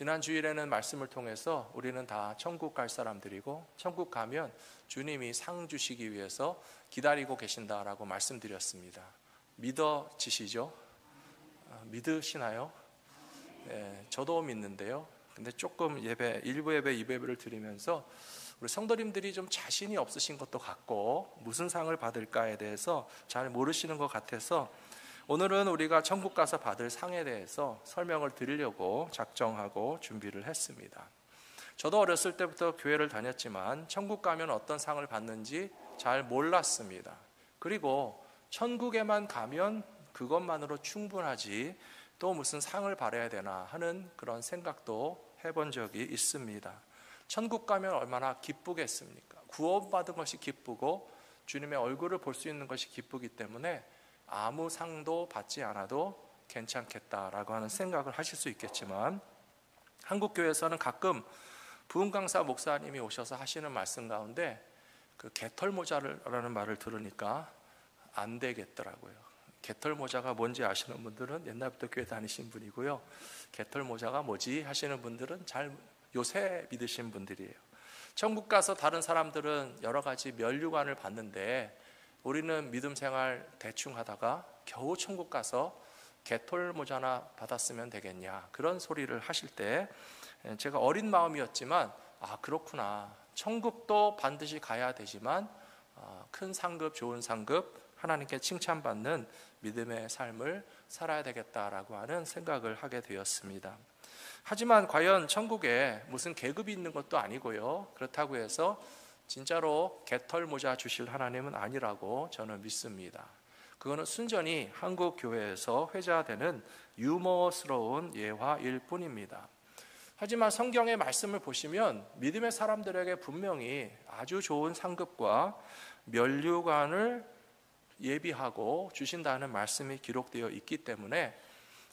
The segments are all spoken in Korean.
지난 주일에는 말씀을 통해서 우리는 다 천국 갈 사람들이고 천국 가면 주님이 상 주시기 위해서 기다리고 계신다라고 말씀드렸습니다. 믿어지시죠? 믿으시나요? 네, 저도 믿는데요. 근데 조금 일부 예배, 2예배를 드리면서 우리 성도님들이 좀 자신이 없으신 것도 같고 무슨 상을 받을까에 대해서 잘 모르시는 것 같아서 오늘은 우리가 천국 가서 받을 상에 대해서 설명을 드리려고 작정하고 준비를 했습니다. 저도 어렸을 때부터 교회를 다녔지만 천국 가면 어떤 상을 받는지 잘 몰랐습니다. 그리고 천국에만 가면 그것만으로 충분하지 또 무슨 상을 받아야 되나 하는 그런 생각도 해본 적이 있습니다. 천국 가면 얼마나 기쁘겠습니까? 구원받은 것이 기쁘고 주님의 얼굴을 볼 수 있는 것이 기쁘기 때문에 아무 상도 받지 않아도 괜찮겠다라고 하는 생각을 하실 수 있겠지만 한국교회에서는 가끔 부흥강사 목사님이 오셔서 하시는 말씀 가운데 그 개털모자라는 말을 들으니까 안 되겠더라고요. 개털모자가 뭔지 아시는 분들은 옛날부터 교회 다니신 분이고요. 개털모자가 뭐지 하시는 분들은 잘 요새 믿으신 분들이에요. 천국 가서 다른 사람들은 여러 가지 면류관을 받는데 우리는 믿음 생활 대충 하다가 겨우 천국 가서 개털모자나 받았으면 되겠냐 그런 소리를 하실 때 제가 어린 마음이었지만 그렇구나. 천국도 반드시 가야 되지만 큰 상급, 좋은 상급, 하나님께 칭찬받는 믿음의 삶을 살아야 되겠다라고 하는 생각을 하게 되었습니다. 하지만 과연 천국에 무슨 계급이 있는 것도 아니고요. 그렇다고 해서 진짜로 개털모자 주실 하나님은 아니라고 저는 믿습니다. 그거는 순전히 한국 교회에서 회자되는 유머스러운 예화일 뿐입니다. 하지만 성경의 말씀을 보시면 믿음의 사람들에게 분명히 아주 좋은 상급과 면류관을 예비하고 주신다는 말씀이 기록되어 있기 때문에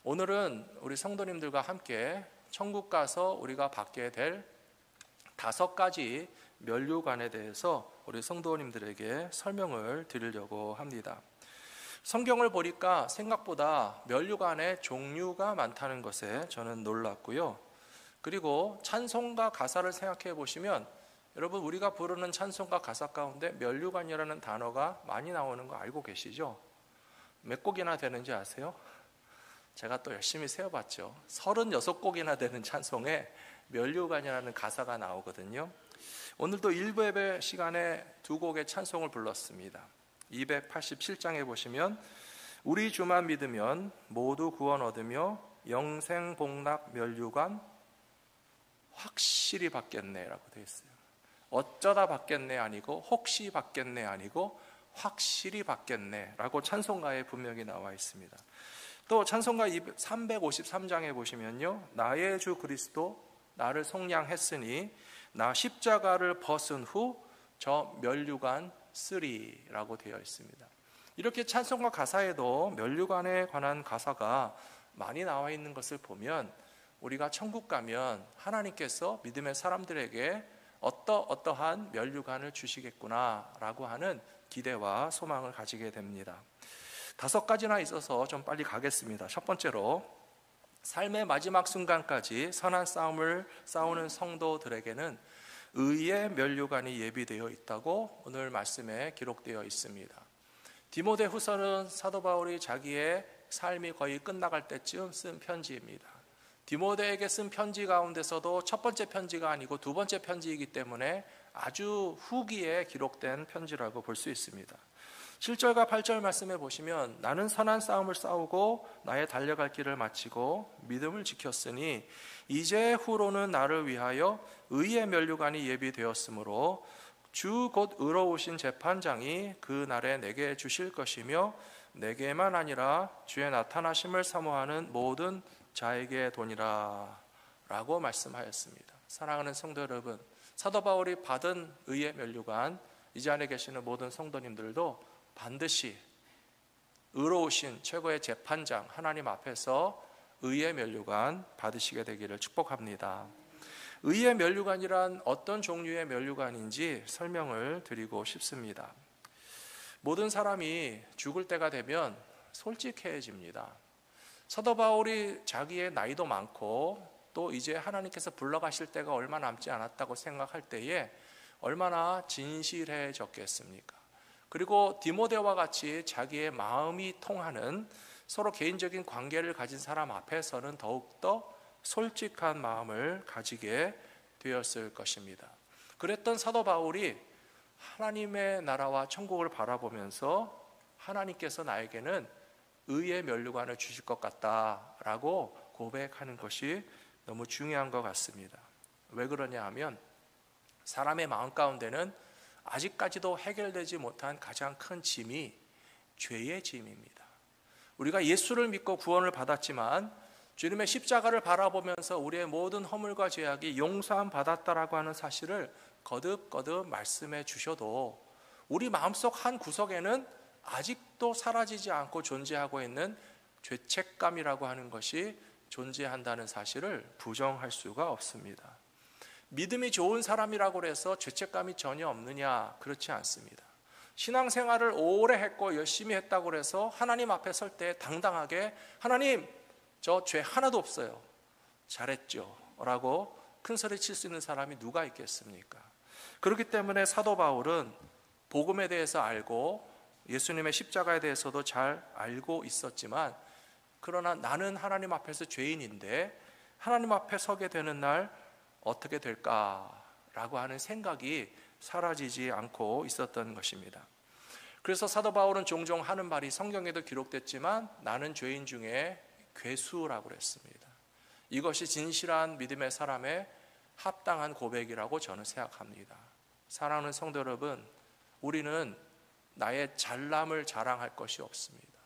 오늘은 우리 성도님들과 함께 천국 가서 우리가 받게 될 5가지 면류관에 대해서 우리 성도님들에게 설명을 드리려고 합니다. 성경을 보니까 생각보다 면류관의 종류가 많다는 것에 저는 놀랐고요. 그리고 찬송가 가사를 생각해 보시면 여러분 우리가 부르는 찬송가 가사 가운데 면류관이라는 단어가 많이 나오는 거 알고 계시죠? 몇 곡이나 되는지 아세요? 제가 또 열심히 세어봤죠. 36곡이나 되는 찬송에 면류관이라는 가사가 나오거든요. 오늘도 일부 예배 시간에 2곡의 찬송을 불렀습니다. 287장에 보시면 우리 주만 믿으면 모두 구원 얻으며 영생 복락 면류관 확실히 받겠네 라고 되어 있어요. 어쩌다 받겠네 아니고 혹시 받겠네 아니고 확실히 받겠네 라고 찬송가에 분명히 나와 있습니다. 또 찬송가 353장에 보시면요, 나의 주 그리스도 나를 속량했으니 나 십자가를 벗은 후 저 면류관 쓰리라고 되어 있습니다. 이렇게 찬송가 가사에도 면류관에 관한 가사가 많이 나와 있는 것을 보면 우리가 천국 가면 하나님께서 믿음의 사람들에게 어떠한 면류관을 주시겠구나라고 하는 기대와 소망을 가지게 됩니다. 5가지나 있어서 좀 빨리 가겠습니다. 첫 번째로 삶의 마지막 순간까지 선한 싸움을 싸우는 성도들에게는 의의 면류관이 예비되어 있다고 오늘 말씀에 기록되어 있습니다. 디모데후서는 사도 바울이 자기의 삶이 거의 끝나갈 때쯤 쓴 편지입니다. 디모데에게 쓴 편지 가운데서도 첫 번째 편지가 아니고 2번째 편지이기 때문에 아주 후기에 기록된 편지라고 볼 수 있습니다. 7절과 8절 말씀에 보시면 나는 선한 싸움을 싸우고 나의 달려갈 길을 마치고 믿음을 지켰으니 이제 후로는 나를 위하여 의의 면류관이 예비되었으므로 주 곧 의로우신 재판장이 그 날에 내게 주실 것이며 내게만 아니라 주의 나타나심을 사모하는 모든 자에게 도니라 라고 말씀하였습니다. 사랑하는 성도 여러분, 사도 바울이 받은 의의 면류관, 이 자리에 계시는 모든 성도님들도 반드시 의로우신 최고의 재판장 하나님 앞에서 의의 면류관 받으시게 되기를 축복합니다. 의의 면류관이란 어떤 종류의 면류관인지 설명을 드리고 싶습니다. 모든 사람이 죽을 때가 되면 솔직해집니다. 사도 바울이 자기의 나이도 많고 또 이제 하나님께서 불러가실 때가 얼마 남지 않았다고 생각할 때에 얼마나 진실해졌겠습니까? 그리고 디모데와 같이 자기의 마음이 통하는 서로 개인적인 관계를 가진 사람 앞에서는 더욱더 솔직한 마음을 가지게 되었을 것입니다. 그랬던 사도 바울이 하나님의 나라와 천국을 바라보면서 하나님께서 나에게는 의의 면류관을 주실 것 같다라고 고백하는 것이 너무 중요한 것 같습니다. 왜 그러냐 하면 사람의 마음 가운데는 아직까지도 해결되지 못한 가장 큰 짐이 죄의 짐입니다. 우리가 예수를 믿고 구원을 받았지만 주님의 십자가를 바라보면서 우리의 모든 허물과 죄악이 용서함 받았다라고 하는 사실을 거듭거듭 말씀해 주셔도 우리 마음속 한 구석에는 아직도 사라지지 않고 존재하고 있는 죄책감이라고 하는 것이 존재한다는 사실을 부정할 수가 없습니다. 믿음이 좋은 사람이라고 해서 죄책감이 전혀 없느냐? 그렇지 않습니다. 신앙생활을 오래 했고 열심히 했다고 해서 하나님 앞에 설 때 당당하게 하나님 저 죄 하나도 없어요, 잘했죠 라고 큰소리 칠 수 있는 사람이 누가 있겠습니까? 그렇기 때문에 사도 바울은 복음에 대해서 알고 예수님의 십자가에 대해서도 잘 알고 있었지만, 그러나 나는 하나님 앞에서 죄인인데 하나님 앞에 서게 되는 날 어떻게 될까라고 하는 생각이 사라지지 않고 있었던 것입니다. 그래서 사도 바울은 종종 하는 말이 성경에도 기록됐지만 나는 죄인 중에 괴수라고 그랬습니다. 이것이 진실한 믿음의 사람의 합당한 고백이라고 저는 생각합니다. 사랑하는 성도 여러분, 우리는 나의 잘남을 자랑할 것이 없습니다.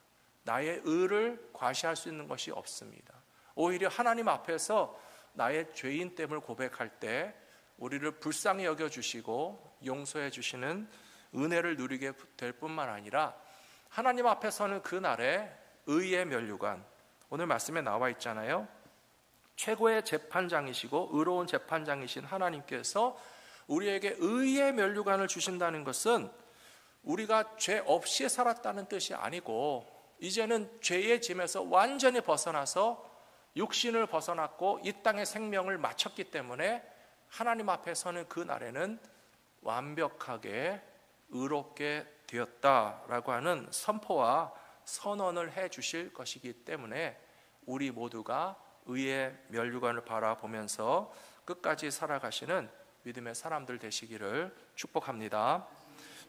나의 의를 과시할 수 있는 것이 없습니다. 오히려 하나님 앞에서 나의 죄인됨을 고백할 때 우리를 불쌍히 여겨주시고 용서해 주시는 은혜를 누리게 될 뿐만 아니라 하나님 앞에서는 그날에 의의 면류관, 오늘 말씀에 나와 있잖아요. 최고의 재판장이시고 의로운 재판장이신 하나님께서 우리에게 의의 면류관을 주신다는 것은 우리가 죄 없이 살았다는 뜻이 아니고 이제는 죄의 짐에서 완전히 벗어나서 육신을 벗어났고 이 땅의 생명을 마쳤기 때문에 하나님 앞에 서는 그 날에는 완벽하게 의롭게 되었다라고 하는 선포와 선언을 해 주실 것이기 때문에 우리 모두가 의의 면류관을 바라보면서 끝까지 살아가시는 믿음의 사람들 되시기를 축복합니다.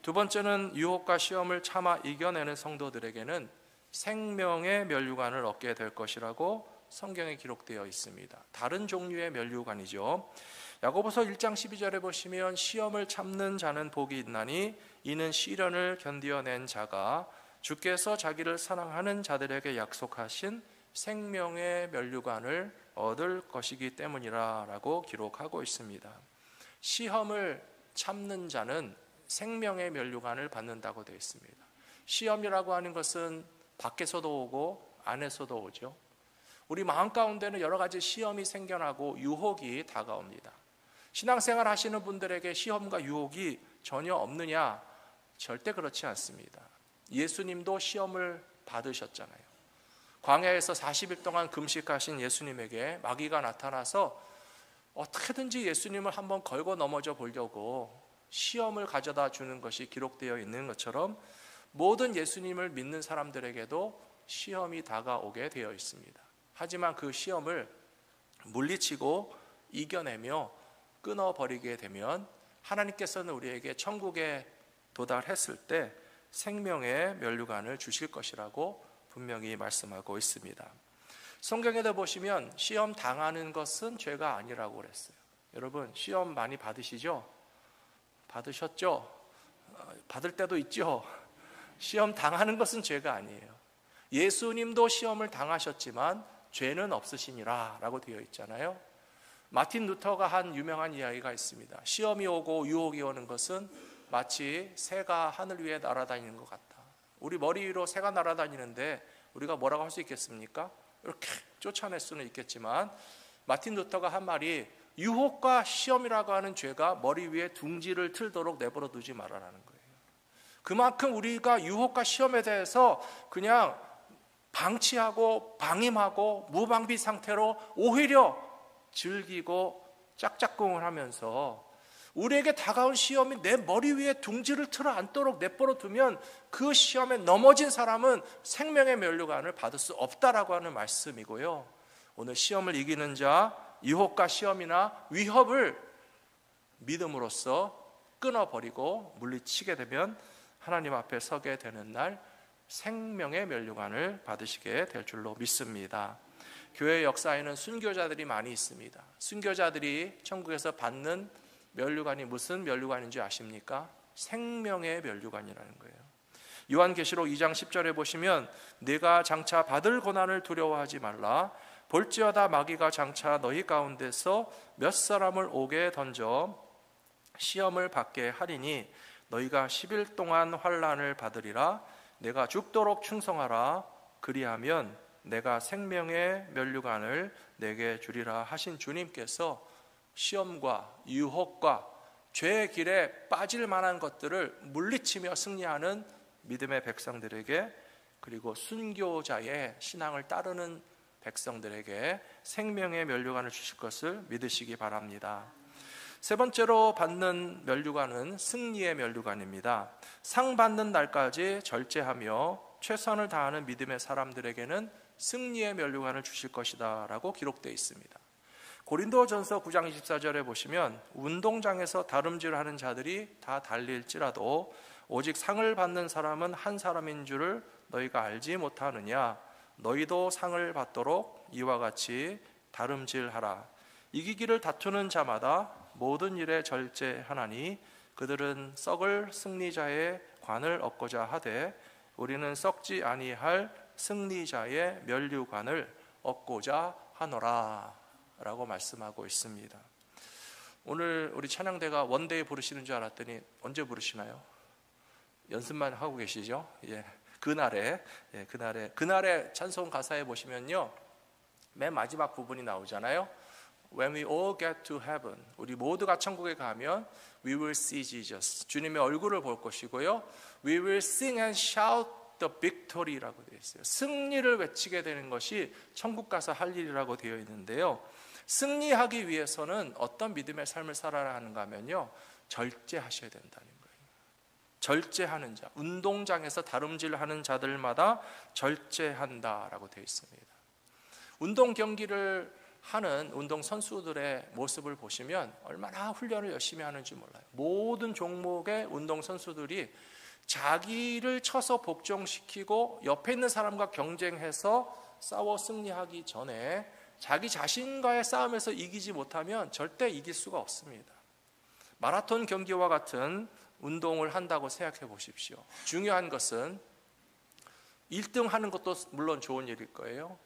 두 번째는 유혹과 시험을 참아 이겨내는 성도들에게는 생명의 면류관을 얻게 될 것이라고 성경에 기록되어 있습니다. 다른 종류의 면류관이죠. 야고보서 1장 12절에 보시면 시험을 참는 자는 복이 있나니 이는 시련을 견디어낸 자가 주께서 자기를 사랑하는 자들에게 약속하신 생명의 면류관을 얻을 것이기 때문이라 라고 기록하고 있습니다. 시험을 참는 자는 생명의 면류관을 받는다고 되어 있습니다. 시험이라고 하는 것은 밖에서도 오고 안에서도 오죠. 우리 마음 가운데는 여러 가지 시험이 생겨나고 유혹이 다가옵니다. 신앙생활 하시는 분들에게 시험과 유혹이 전혀 없느냐? 절대 그렇지 않습니다. 예수님도 시험을 받으셨잖아요. 광야에서 40일 동안 금식하신 예수님에게 마귀가 나타나서 어떻게든지 예수님을 한번 걸고 넘어져 보려고 시험을 가져다 주는 것이 기록되어 있는 것처럼 모든 예수님을 믿는 사람들에게도 시험이 다가오게 되어 있습니다. 하지만 그 시험을 물리치고 이겨내며 끊어버리게 되면 하나님께서는 우리에게 천국에 도달했을 때 생명의 면류관을 주실 것이라고 분명히 말씀하고 있습니다. 성경에도 보시면 시험 당하는 것은 죄가 아니라고 그랬어요. 여러분 시험 많이 받으시죠? 받으셨죠? 받을 때도 있죠? 시험 당하는 것은 죄가 아니에요. 예수님도 시험을 당하셨지만 죄는 없으시니라 라고 되어 있잖아요. 마틴 루터가 한 유명한 이야기가 있습니다. 시험이 오고 유혹이 오는 것은 마치 새가 하늘 위에 날아다니는 것 같다. 우리 머리 위로 새가 날아다니는데 우리가 뭐라고 할 수 있겠습니까? 이렇게 쫓아낼 수는 있겠지만 마틴 루터가 한 말이 유혹과 시험이라고 하는 죄가 머리 위에 둥지를 틀도록 내버려 두지 말아라는 거예요. 그만큼 우리가 유혹과 시험에 대해서 그냥 방치하고 방임하고 무방비 상태로 오히려 즐기고 짝짝꿍을 하면서 우리에게 다가온 시험이 내 머리 위에 둥지를 틀어 앉도록 내버려 두면 그 시험에 넘어진 사람은 생명의 면류관을 받을 수 없다라고 하는 말씀이고요. 오늘 시험을 이기는 자, 유혹과 시험이나 위협을 믿음으로써 끊어버리고 물리치게 되면 하나님 앞에 서게 되는 날 생명의 면류관을 받으시게 될 줄로 믿습니다. 교회 역사에는 순교자들이 많이 있습니다. 순교자들이 천국에서 받는 면류관이 무슨 면류관인지 아십니까? 생명의 면류관이라는 거예요. 요한계시록 2장 10절에 보시면 네가 장차 받을 고난을 두려워하지 말라. 볼지어다 마귀가 장차 너희 가운데서 몇 사람을 옥에 던져 시험을 받게 하리니 너희가 10일 동안 환난을 받으리라. 내가 죽도록 충성하라. 그리하면 내가 생명의 면류관을 내게 주리라 하신 주님께서 시험과 유혹과 죄의 길에 빠질 만한 것들을 물리치며 승리하는 믿음의 백성들에게, 그리고 순교자의 신앙을 따르는 백성들에게 생명의 면류관을 주실 것을 믿으시기 바랍니다. 세 번째로 받는 면류관은 승리의 면류관입니다. 상 받는 날까지 절제하며 최선을 다하는 믿음의 사람들에게는 승리의 면류관을 주실 것이다 라고 기록되어 있습니다. 고린도전서 9장 24절에 보시면 운동장에서 다름질하는 자들이 다 달릴지라도 오직 상을 받는 사람은 한 사람인 줄을 너희가 알지 못하느냐. 너희도 상을 받도록 이와 같이 다름질하라. 이기기를 다투는 자마다 모든 일에 절제하나니 그들은 썩을 승리자의 관을 얻고자 하되 우리는 썩지 아니할 승리자의 면류관을 얻고자 하노라 라고 말씀하고 있습니다. 오늘 우리 찬양대가 원데이 부르시는 줄 알았더니 언제 부르시나요? 연습만 하고 계시죠? 그날에 찬송 가사에 보시면요, 맨 마지막 부분이 나오잖아요. When we all get to heaven, 우리 모두가 천국에 가면 we will see Jesus, 주님의 얼굴을 볼 것이고요. We will sing and shout the victory라고 되어 있어요. 승리를 외치게 되는 것이 천국 가서 할 일이라고 되어 있는데요. 승리하기 위해서는 어떤 믿음의 삶을 살아야 하는가 하면요, 절제하셔야 된다는 거예요. 절제하는 자, 운동장에서 다름질하는 자들마다 절제한다라고 되어 있습니다. 운동 경기를 하는 운동 선수들의 모습을 보시면 얼마나 훈련을 열심히 하는지 몰라요. 모든 종목의 운동 선수들이 자기를 쳐서 복종시키고 옆에 있는 사람과 경쟁해서 싸워 승리하기 전에 자기 자신과의 싸움에서 이기지 못하면 절대 이길 수가 없습니다. 마라톤 경기와 같은 운동을 한다고 생각해 보십시오. 중요한 것은 1등 하는 것도 물론 좋은 일일 거예요.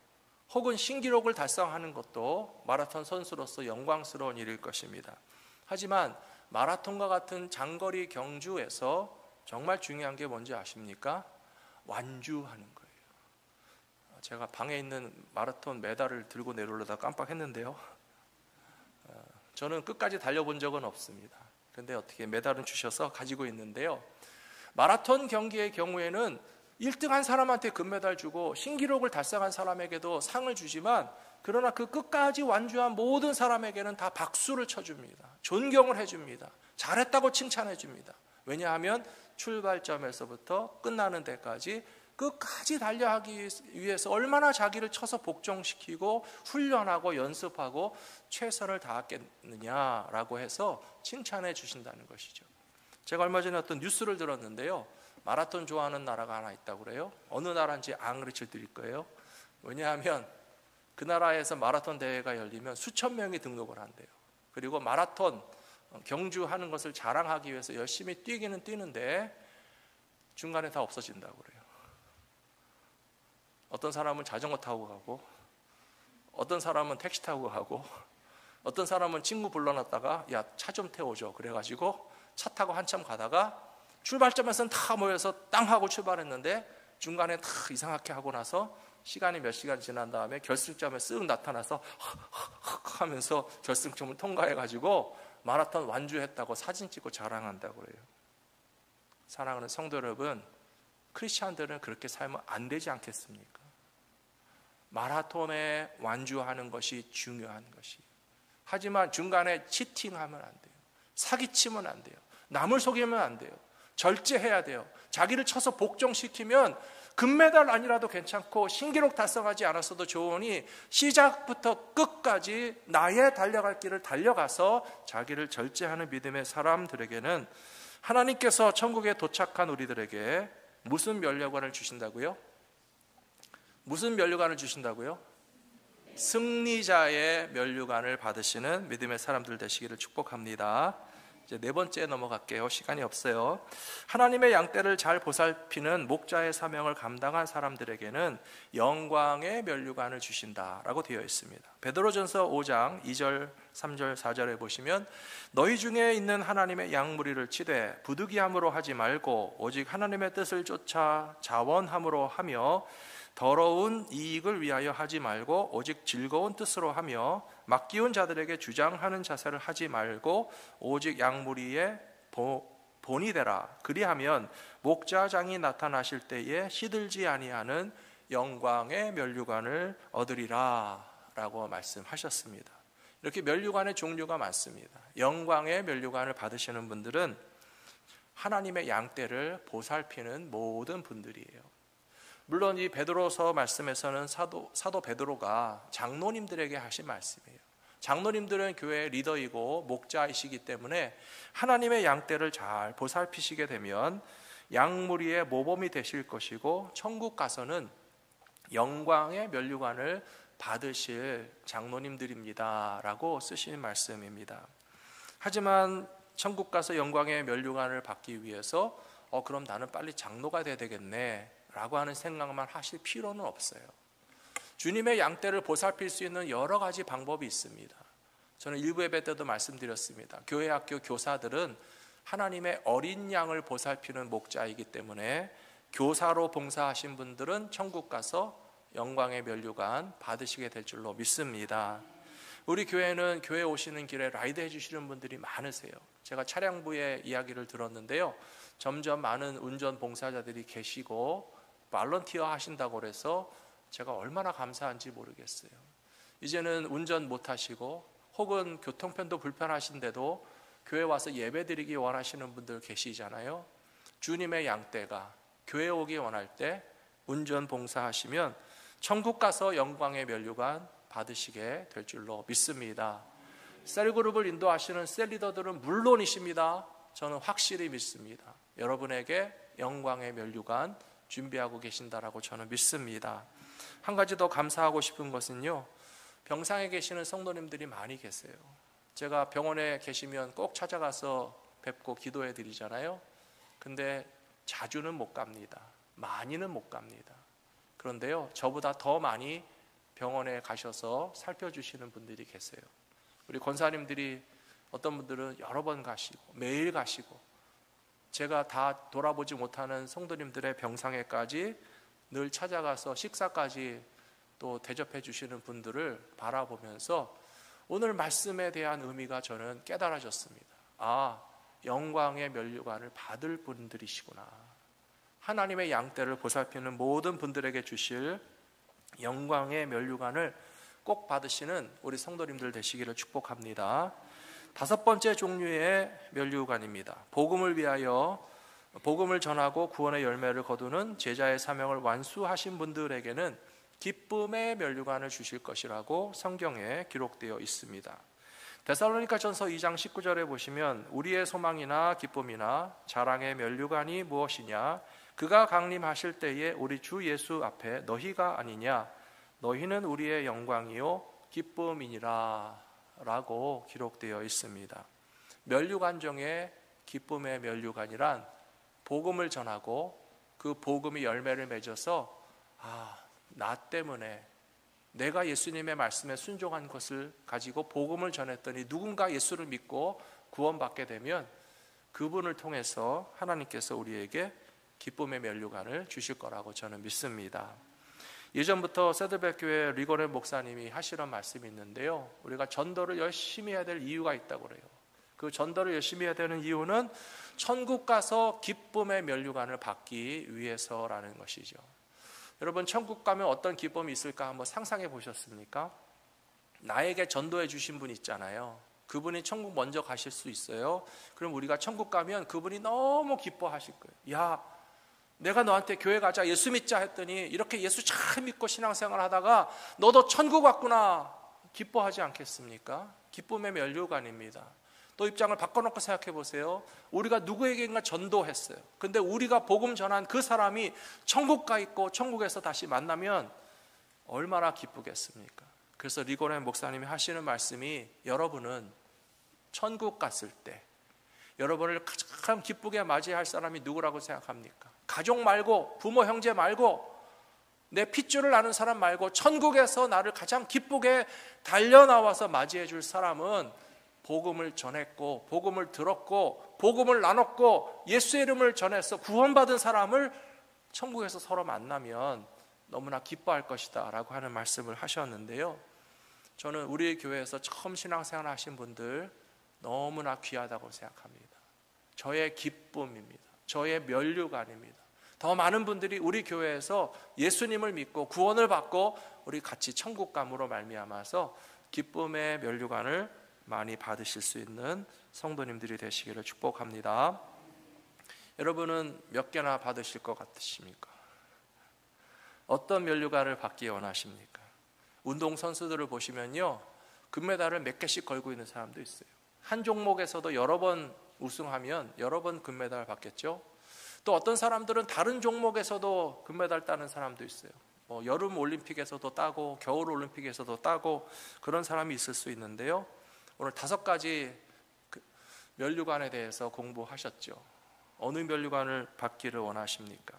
혹은 신기록을 달성하는 것도 마라톤 선수로서 영광스러운 일일 것입니다. 하지만 마라톤과 같은 장거리 경주에서 정말 중요한 게 뭔지 아십니까? 완주하는 거예요. 제가 방에 있는 마라톤 메달을 들고 내려오려다 깜빡했는데요. 저는 끝까지 달려본 적은 없습니다. 그런데 어떻게 메달은 주셔서 가지고 있는데요. 마라톤 경기의 경우에는 1등한 사람한테 금메달 주고 신기록을 달성한 사람에게도 상을 주지만, 그러나 그 끝까지 완주한 모든 사람에게는 다 박수를 쳐줍니다. 존경을 해줍니다. 잘했다고 칭찬해줍니다. 왜냐하면 출발점에서부터 끝나는 데까지 끝까지 달려가기 위해서 얼마나 자기를 쳐서 복종시키고 훈련하고 연습하고 최선을 다했겠느냐라고 해서 칭찬해 주신다는 것이죠. 제가 얼마 전에 어떤 뉴스를 들었는데요. 마라톤 좋아하는 나라가 하나 있다고 그래요. 어느 나라인지 안 가르쳐 드릴 거예요. 왜냐하면 그 나라에서 마라톤 대회가 열리면 수천 명이 등록을 한대요. 그리고 마라톤 경주하는 것을 자랑하기 위해서 열심히 뛰기는 뛰는데 중간에 다 없어진다고 그래요. 어떤 사람은 자전거 타고 가고, 어떤 사람은 택시 타고 가고, 어떤 사람은 친구 불러놨다가 야, 차 좀 태워줘 그래가지고 차 타고 한참 가다가 출발점에서는 다 모여서 땅 하고 출발했는데 중간에 다 이상하게 하고 나서 시간이 몇 시간 지난 다음에 결승점에 쓱 나타나서 하면서 결승점을 통과해가지고 마라톤 완주했다고 사진 찍고 자랑한다고 그래요. 사랑하는 성도 여러분, 크리스찬들은 그렇게 살면 안 되지 않겠습니까? 마라톤에 완주하는 것이 중요한 것이. 하지만 중간에 치팅하면 안 돼요. 사기치면 안 돼요. 남을 속이면 안 돼요. 절제해야 돼요. 자기를 쳐서 복종시키면 금메달 아니라도 괜찮고 신기록 달성하지 않았어도 좋으니 시작부터 끝까지 나의 달려갈 길을 달려가서 자기를 절제하는 믿음의 사람들에게는 하나님께서 천국에 도착한 우리들에게 무슨 면류관을 주신다고요? 무슨 면류관을 주신다고요? 승리자의 면류관을 받으시는 믿음의 사람들 되시기를 축복합니다. 이제 네 번째 넘어갈게요. 시간이 없어요. 하나님의 양떼를 잘 보살피는 목자의 사명을 감당한 사람들에게는 영광의 면류관을 주신다라고 되어 있습니다. 베드로전서 5장 2절, 3절, 4절에 보시면 너희 중에 있는 하나님의 양무리를 치되 부득이함으로 하지 말고 오직 하나님의 뜻을 쫓아 자원함으로 하며 더러운 이익을 위하여 하지 말고 오직 즐거운 뜻으로 하며 맡기운 자들에게 주장하는 자세를 하지 말고 오직 양무리의 본이 되라. 그리하면 목자장이 나타나실 때에 시들지 아니하는 영광의 면류관을 얻으리라 라고 말씀하셨습니다. 이렇게 면류관의 종류가 많습니다. 영광의 면류관을 받으시는 분들은 하나님의 양떼를 보살피는 모든 분들이에요. 물론 이 베드로서 말씀에서는 사도 베드로가 장로님들에게 하신 말씀이에요. 장로님들은 교회의 리더이고 목자이시기 때문에 하나님의 양떼를 잘 보살피시게 되면 양무리의 모범이 되실 것이고 천국 가서는 영광의 면류관을 받으실 장로님들입니다 라고 쓰신 말씀입니다. 하지만 천국 가서 영광의 면류관을 받기 위해서 그럼 나는 빨리 장로가 돼야 되겠네 라고 하는 생각만 하실 필요는 없어요. 주님의 양떼를 보살필 수 있는 여러 가지 방법이 있습니다. 저는 일부 예배 때도 말씀드렸습니다. 교회 학교 교사들은 하나님의 어린 양을 보살피는 목자이기 때문에 교사로 봉사하신 분들은 천국 가서 영광의 면류관 받으시게 될 줄로 믿습니다. 우리 교회는 교회 오시는 길에 라이드 해주시는 분들이 많으세요. 제가 차량부의 이야기를 들었는데요. 점점 많은 운전 봉사자들이 계시고 발런티어 하신다고 그래서 제가 얼마나 감사한지 모르겠어요. 이제는 운전 못 하시고 혹은 교통편도 불편하신데도 교회 와서 예배드리기 원하시는 분들 계시잖아요. 주님의 양떼가 교회 오기 원할 때 운전 봉사하시면 천국 가서 영광의 면류관 받으시게 될 줄로 믿습니다. 셀그룹을 인도하시는 셀리더들은 물론이십니다. 저는 확실히 믿습니다. 여러분에게 영광의 면류관 준비하고 계신다라고 저는 믿습니다. 한 가지 더 감사하고 싶은 것은요, 병상에 계시는 성도님들이 많이 계세요. 제가 병원에 계시면 꼭 찾아가서 뵙고 기도해 드리잖아요. 근데 자주는 못 갑니다. 많이는 못 갑니다. 그런데요, 저보다 더 많이 병원에 가셔서 살펴주시는 분들이 계세요. 우리 권사님들이 어떤 분들은 여러 번 가시고 매일 가시고 제가 다 돌아보지 못하는 성도님들의 병상에까지 늘 찾아가서 식사까지 또 대접해 주시는 분들을 바라보면서 오늘 말씀에 대한 의미가 저는 깨달아졌습니다. 아, 영광의 면류관을 받을 분들이시구나. 하나님의 양떼를 보살피는 모든 분들에게 주실 영광의 면류관을 꼭 받으시는 우리 성도님들 되시기를 축복합니다. 다섯 번째 종류의 면류관입니다. 복음을 위하여 복음을 전하고 구원의 열매를 거두는 제자의 사명을 완수하신 분들에게는 기쁨의 면류관을 주실 것이라고 성경에 기록되어 있습니다. 데살로니가전서 2장 19절에 보시면 우리의 소망이나 기쁨이나 자랑의 면류관이 무엇이냐? 그가 강림하실 때에 우리 주 예수 앞에 너희가 아니냐? 너희는 우리의 영광이요 기쁨이니라 라고 기록되어 있습니다. 면류관 중에 기쁨의 면류관이란 복음을 전하고 그 복음이 열매를 맺어서 나 때문에 내가 예수님의 말씀에 순종한 것을 가지고 복음을 전했더니 누군가 예수를 믿고 구원받게 되면 그분을 통해서 하나님께서 우리에게 기쁨의 면류관을 주실 거라고 저는 믿습니다. 예전부터 세드백 교회 리고렌 목사님이 하시는 말씀이 있는데요, 우리가 전도를 열심히 해야 될 이유가 있다고 그래요. 그 전도를 열심히 해야 되는 이유는 천국 가서 기쁨의 면류관을 받기 위해서라는 것이죠. 여러분, 천국 가면 어떤 기쁨이 있을까 한번 상상해 보셨습니까? 나에게 전도해 주신 분 있잖아요. 그분이 천국 먼저 가실 수 있어요. 그럼 우리가 천국 가면 그분이 너무 기뻐하실 거예요. 야, 내가 너한테 교회 가자, 예수 믿자 했더니 이렇게 예수 잘 믿고 신앙생활 하다가 너도 천국 왔구나, 기뻐하지 않겠습니까? 기쁨의 면류관입니다. 또 입장을 바꿔놓고 생각해 보세요. 우리가 누구에게인가 전도했어요. 근데 우리가 복음 전한 그 사람이 천국 가 있고 천국에서 다시 만나면 얼마나 기쁘겠습니까? 그래서 리고렌 목사님이 하시는 말씀이, 여러분은 천국 갔을 때 여러분을 가장 기쁘게 맞이할 사람이 누구라고 생각합니까? 가족 말고, 부모 형제 말고, 내 핏줄을 아는 사람 말고, 천국에서 나를 가장 기쁘게 달려나와서 맞이해 줄 사람은 복음을 전했고, 복음을 들었고, 복음을 나눴고, 예수의 이름을 전해서 구원받은 사람을 천국에서 서로 만나면 너무나 기뻐할 것이다 라고 하는 말씀을 하셨는데요, 저는 우리 교회에서 처음 신앙생활 하신 분들 너무나 귀하다고 생각합니다. 저의 기쁨입니다. 저의 면류관입니다. 더 많은 분들이 우리 교회에서 예수님을 믿고 구원을 받고 우리 같이 천국감으로 말미암아서 기쁨의 면류관을 많이 받으실 수 있는 성도님들이 되시기를 축복합니다. 여러분은 몇 개나 받으실 것 같으십니까? 어떤 면류관을 받기 원하십니까? 운동선수들을 보시면요, 금메달을 몇 개씩 걸고 있는 사람도 있어요. 한 종목에서도 여러 번 우승하면 여러 번 금메달 받겠죠. 또 어떤 사람들은 다른 종목에서도 금메달 따는 사람도 있어요. 여름 올림픽에서도 따고 겨울 올림픽에서도 따고 그런 사람이 있을 수 있는데요, 오늘 5가지 면류관에 대해서 공부하셨죠. 어느 면류관을 받기를 원하십니까?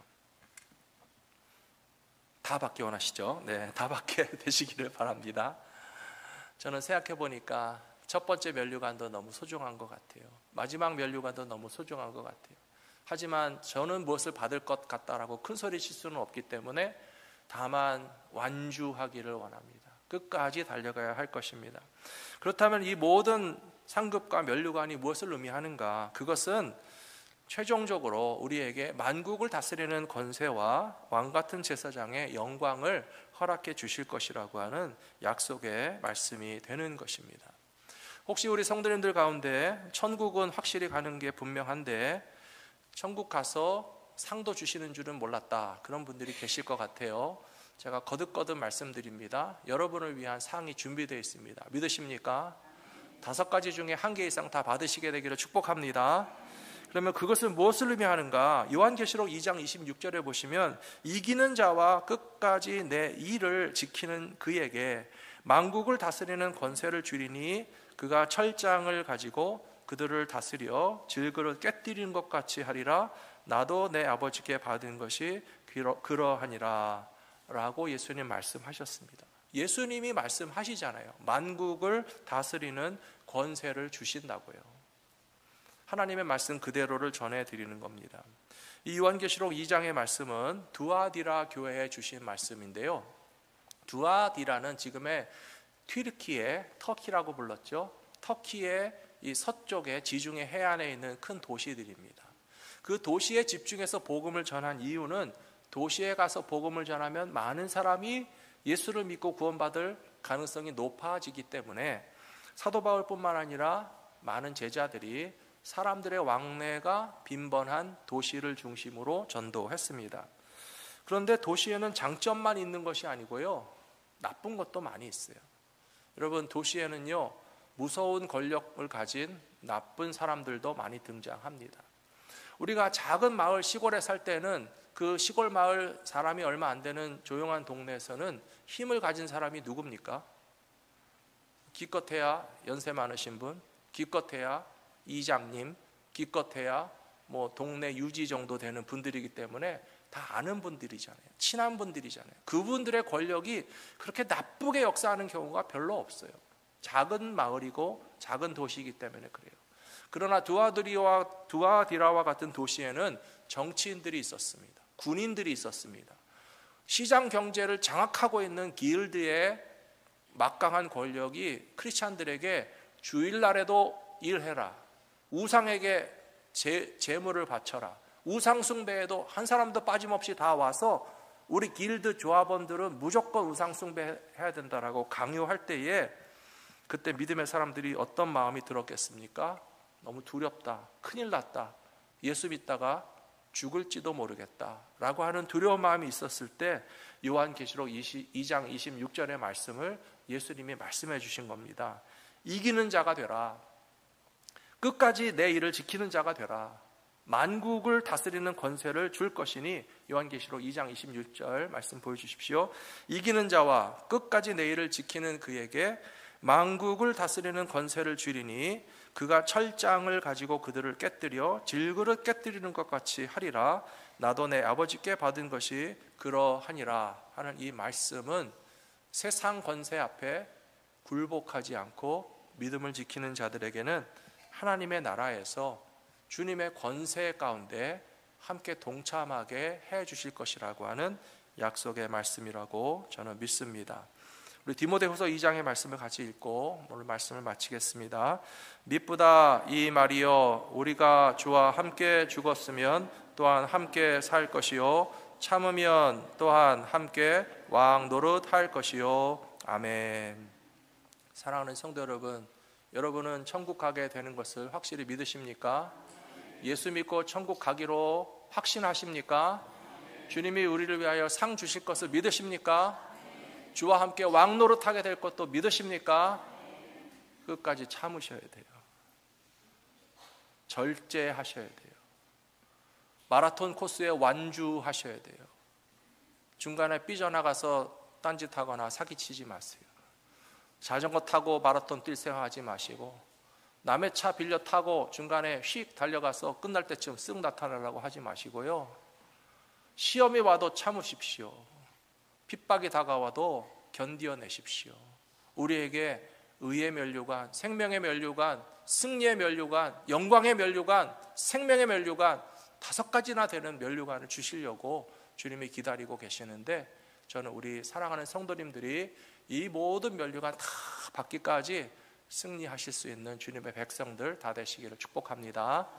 다 받기 원하시죠? 네, 다 받게 되시기를 바랍니다. 저는 생각해 보니까 첫 번째 면류관도 너무 소중한 것 같아요. 마지막 면류관도 너무 소중한 것 같아요. 하지만 저는 무엇을 받을 것 같다라고 큰 소리 칠 수는 없기 때문에 다만 완주하기를 원합니다. 끝까지 달려가야 할 것입니다. 그렇다면 이 모든 상급과 면류관이 무엇을 의미하는가? 그것은 최종적으로 우리에게 만국을 다스리는 권세와 왕같은 제사장의 영광을 허락해 주실 것이라고 하는 약속의 말씀이 되는 것입니다. 혹시 우리 성도님들 가운데 천국은 확실히 가는 게 분명한데 천국 가서 상도 주시는 줄은 몰랐다, 그런 분들이 계실 것 같아요. 제가 거듭거듭 말씀드립니다. 여러분을 위한 상이 준비되어 있습니다. 믿으십니까? 5가지 중에 1개 이상 다 받으시게 되기를 축복합니다. 그러면 그것은 무엇을 의미하는가? 요한계시록 2장 26절에 보시면, 이기는 자와 끝까지 내 일을 지키는 그에게 만국을 다스리는 권세를 주리니 그가 철장을 가지고 그들을 다스려 질그릇 깨뜨리는 것 같이 하리라. 나도 내 아버지께 받은 것이 그러하니라 라고 예수님 말씀하셨습니다. 예수님이 말씀하시잖아요. 만국을 다스리는 권세를 주신다고요. 하나님의 말씀 그대로를 전해드리는 겁니다. 이 요한계시록 2장의 말씀은 두아디라 교회에 주신 말씀인데요, 두아디라는 지금의 튀르키예, 터키라고 불렀죠. 터키의 이 서쪽의 지중해 해안에 있는 큰 도시들입니다. 그 도시에 집중해서 복음을 전한 이유는 도시에 가서 복음을 전하면 많은 사람이 예수를 믿고 구원받을 가능성이 높아지기 때문에 사도 바울뿐만 아니라 많은 제자들이 사람들의 왕래가 빈번한 도시를 중심으로 전도했습니다. 그런데 도시에는 장점만 있는 것이 아니고요, 나쁜 것도 많이 있어요. 여러분, 도시에는요, 무서운 권력을 가진 나쁜 사람들도 많이 등장합니다. 우리가 작은 마을 시골에 살 때는 그 시골 마을 사람이 얼마 안 되는 조용한 동네에서는 힘을 가진 사람이 누굽니까? 기껏해야 연세 많으신 분, 기껏해야 이장님, 기껏해야 동네 유지 정도 되는 분들이기 때문에 다 아는 분들이잖아요. 친한 분들이잖아요. 그분들의 권력이 그렇게 나쁘게 역사하는 경우가 별로 없어요. 작은 마을이고 작은 도시이기 때문에 그래요. 그러나 두아디라와 같은 도시에는 정치인들이 있었습니다. 군인들이 있었습니다. 시장 경제를 장악하고 있는 길드의 막강한 권력이 크리스찬들에게 주일날에도 일해라, 우상에게 제물을 바쳐라, 우상 숭배에도 한 사람도 빠짐없이 다 와서 우리 길드 조합원들은 무조건 우상 숭배해야 된다라고 강요할 때에 그때 믿음의 사람들이 어떤 마음이 들었겠습니까? 너무 두렵다, 큰일 났다, 예수 믿다가 죽을지도 모르겠다 라고 하는 두려운 마음이 있었을 때 요한계시록 2장 26절의 말씀을 예수님이 말씀해 주신 겁니다. 이기는 자가 되라, 끝까지 내 일을 지키는 자가 되라, 만국을 다스리는 권세를 줄 것이니. 요한계시록 2장 26절 말씀 보여주십시오. 이기는 자와 끝까지 내 일을 지키는 그에게 만국을 다스리는 권세를 주리니 그가 철장을 가지고 그들을 깨뜨려 질그릇 깨뜨리는 것 같이 하리라. 나도 내 아버지께 받은 것이 그러하니라 하는 이 말씀은 세상 권세 앞에 굴복하지 않고 믿음을 지키는 자들에게는 하나님의 나라에서 주님의 권세 가운데 함께 동참하게 해 주실 것이라고 하는 약속의 말씀이라고 저는 믿습니다. 우리 디모데후서 2장의 말씀을 같이 읽고 오늘 말씀을 마치겠습니다. 미쁘다 이 말이여, 우리가 주와 함께 죽었으면 또한 함께 살 것이요, 참으면 또한 함께 왕 노릇할 것이요. 아멘. 사랑하는 성도 여러분, 여러분은 천국 가게 되는 것을 확실히 믿으십니까? 예수 믿고 천국 가기로 확신하십니까? 주님이 우리를 위하여 상 주실 것을 믿으십니까? 주와 함께 왕 노릇하게 될 것도 믿으십니까? 끝까지 참으셔야 돼요. 절제하셔야 돼요. 마라톤 코스에 완주하셔야 돼요. 중간에 삐져나가서 딴짓하거나 사기치지 마세요. 자전거 타고 마라톤 뛸 생각하지 마시고, 남의 차 빌려 타고 중간에 휙 달려가서 끝날 때쯤 쓱 나타나려고 하지 마시고요. 시험이 와도 참으십시오. 핍박이 다가와도 견디어내십시오. 우리에게 의의 면류관, 생명의 면류관, 승리의 면류관, 영광의 면류관, 생명의 면류관 5가지나 되는 면류관을 주시려고 주님이 기다리고 계시는데, 저는 우리 사랑하는 성도님들이 이 모든 면류관 다 받기까지 승리하실 수 있는 주님의 백성들 다 되시기를 축복합니다.